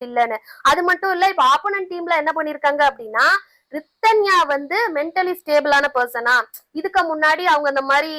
இல்லன்னு. அது மட்டும் இல்ல, இப்ப ஆப்போனன்ட் டீம்ல என்ன பண்ணிருக்காங்க அப்டின்னா, ரித்தன்யா வந்து மென்டலி ஸ்டேபிளான பெர்சனா? இதுக்கு முன்னாடி அவங்க இந்த மாரி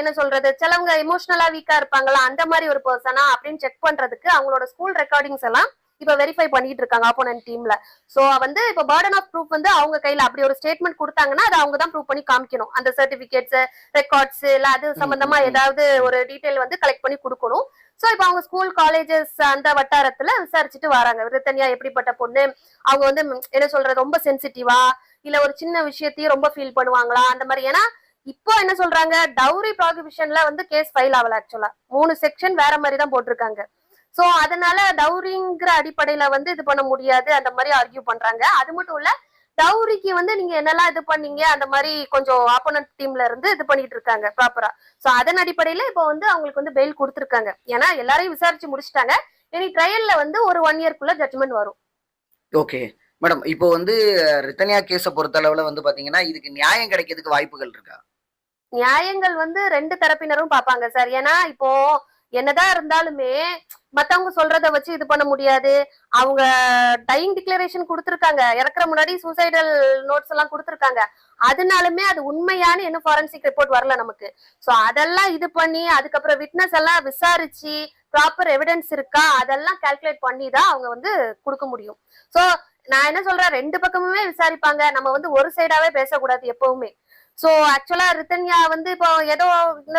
என்ன சொல்றது? சிலவங்க எமோஷனலா வீக்கா இருப்பாங்கல்ல, அந்த மாரி ஒரு பெர்சனா? அப்டின்னு செக் பண்றதுக்கு அவங்களோட ஸ்கூல் ரெக்கார்டிங்ஸ் எல்லாம் இப்ப வெரிஃபை பண்ணிட்டு இருக்காங்க ஆப்போனன்ட் டீம்ல. சோ வந்து இப்ப பர்டன் ஆஃப் ப்ரூஃப் வந்து அவங்க கையில அப்படி ஒரு ஸ்டேட்மெண்ட் குடுத்தாங்கன்னா, அத அவங்க தான் ப்ரூவ் பண்ணி காமிக்கணும். அந்த சர்டிபிகேட்ஸ், ரெக்கார்ட்ஸ் இல்ல அது சம்பந்தமா ஏதாவது ஒரு டீடைல் வந்து கலெக்ட் பண்ணி குடுக்கணும். சோ இப்ப அவங்க ஸ்கூல் காலேஜஸ் அந்த வட்டாரத்துல விசாரிச்சுட்டு வராங்க. ரித்தன்யா எப்படிப்பட்ட பொண்ணு? அவங்க வந்து என்ன சொல்றது? ரொம்ப சென்சிட்டிவா? இல்ல ஒரு சின்ன விஷயத்தையும் ரொம்ப ஃபீல் பண்ணுவாங்களா? அந்த மாதிரி. ஏன்னா இப்போ என்ன சொல்றாங்க, டவுரி ப்ராகிபிஷன்ல வந்து கேஸ் ஃபைல் ஆகல. ஆக்சுவலா 3 செக்ஷன் வேற மாதிரி தான் போட்டிருக்காங்க. சோ அதனால டவுரிங்கிற அடிப்படையில வந்து இது பண்ண முடியாது அந்த மாதிரி ஆர்கியூ பண்றாங்க. அது மட்டும் இல்ல, டவுரிக்கு வந்து நீங்க என்னெல்லாம் இது பண்ணீங்க அந்த மாதிரி கொஞ்சம் ஆப்போனன்ட் டீம்ல இருந்து இது பண்ணிட்டு இருக்காங்க ப்ராப்பரா. சோ அதன் அடிப்படையில இப்போ வந்து அவங்களுக்கு வந்து பெயில் கொடுத்திருக்காங்க. ஏன்னா எல்லாரையும் விசாரிச்சு முடிச்சிட்டாங்க. இனி ட்ரையல்ல வந்து ஒரு 1 இயர்க்குள்ள ஜட்ஜ்மெண்ட் வரும். ஓகே. மேடம் இப்போ வந்து ரித்தன்யா கேஸ பொறுத்தளவுல வந்து பாத்தீங்கன்னா, இதுக்கு நியாயம் கிடைக்கிறதுக்கு வாய்ப்புகள் இருக்கா? நியாயங்கள் வந்து 2 தரப்பினரும் பார்ப்பாங்க சார். ஏன்னா இப்போ என்னதான் இருந்தாலுமே மத்தவங்க சொல்றத வச்சு இது பண்ண முடியாது. அவங்க டையிங் டிக்ளரேஷன் குடுத்திருக்காங்க. இறக்குற முன்னாடி சூசைடல் நோட்ஸ் எல்லாம் குடுத்திருக்காங்க. அதனாலுமே அது உண்மையான்னு இன்னும் ஃபாரன்சிக் ரிப்போர்ட் வரல நமக்கு. சோ அதெல்லாம் இது பண்ணி அதுக்கப்புறம் விட்னஸ் எல்லாம் விசாரிச்சு ப்ராப்பர் எவிடன்ஸ் இருக்கா அதெல்லாம் கால்குலேட் பண்ணி தான் அவங்க வந்து குடுக்க முடியும். சோ நான் என்ன சொல்றேன், 2 பக்கமுமே விசாரிப்பாங்க. நம்ம வந்து ஒரு சைடாவே பேசக்கூடாது எப்பவுமே. சோ ஆக்சுவலா ரித்தன்யா வந்து இப்போ ஏதோ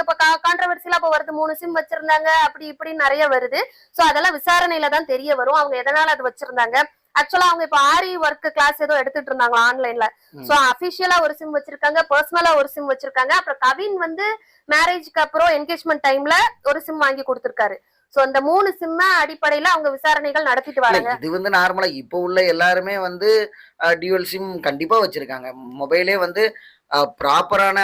இப்ப கான்ட்ரவர்சிலா இப்ப வருது, 3 சிம் வச்சிருந்தாங்க அப்படி இப்படின்னு நிறைய வருது. சோ அதெல்லாம் விசாரணையில தான் தெரிய வரும் அவங்க எதனால அது வச்சிருந்தாங்க. ஆக்சுவலா அவங்க இப்ப ஆரி ஒர்க் கிளாஸ் ஏதோ எடுத்துட்டு இருந்தாங்க ஆன்லைன்ல. சோ அபிஷியலா ஒரு சிம் வச்சிருக்காங்க, பர்சனலா ஒரு சிம் வச்சிருக்காங்க. அப்புறம் கவின் வந்து மேரேஜ்க்கு அப்புறம் என்கேஜ்மெண்ட் டைம்ல ஒரு சிம் வாங்கி கொடுத்திருக்காரு. சோ இந்த 3 சிம்ம அடிப்படையில அவங்க விசாரணைகள் நடத்திட்டு வராங்க. இது வந்து நார்மலா இப்போ உள்ள எல்லாருமே வந்து டியூவல் சிம் கண்டிப்பா வச்சிருக்காங்க. மொபைலே வந்து ப்ராப்பரான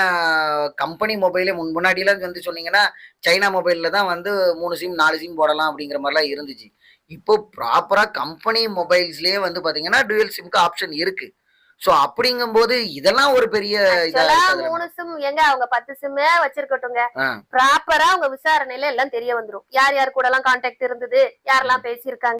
கம்பெனி மொபைலே முன்னாடிலாம் வந்து சொன்னீங்கன்னா, சைனா மொபைல்ல தான் வந்து 3 சிம், 4 சிம் போடலாம் அப்படிங்கிற மாரிலாம் இருந்துச்சு. இப்போ ப்ராப்பரா கம்பெனி மொபைல்ஸ்லயே வந்து பார்த்தீங்கன்னா, டூயல் சிம்க்கு ஆப்ஷன் இருக்கு. ஸோ அப்படிங்கும்போது இதெல்லாம் ஒரு பெரிய இதா ஆக்சுவலா இருக்காதுல்ல 3 மேடம்? சிம் எங்க அவங்க 10 சிம்மே வச்சிருக்கட்டுங்க. ஆ. ப்ராப்பரா அவங்க விசாரணையில எல்லாம் தெரிய வந்துரும். யார் யார் கூட எல்லாம் கான்டாக்ட் இருந்தது, யாரெல்லாம் பேசியிருக்காங்க.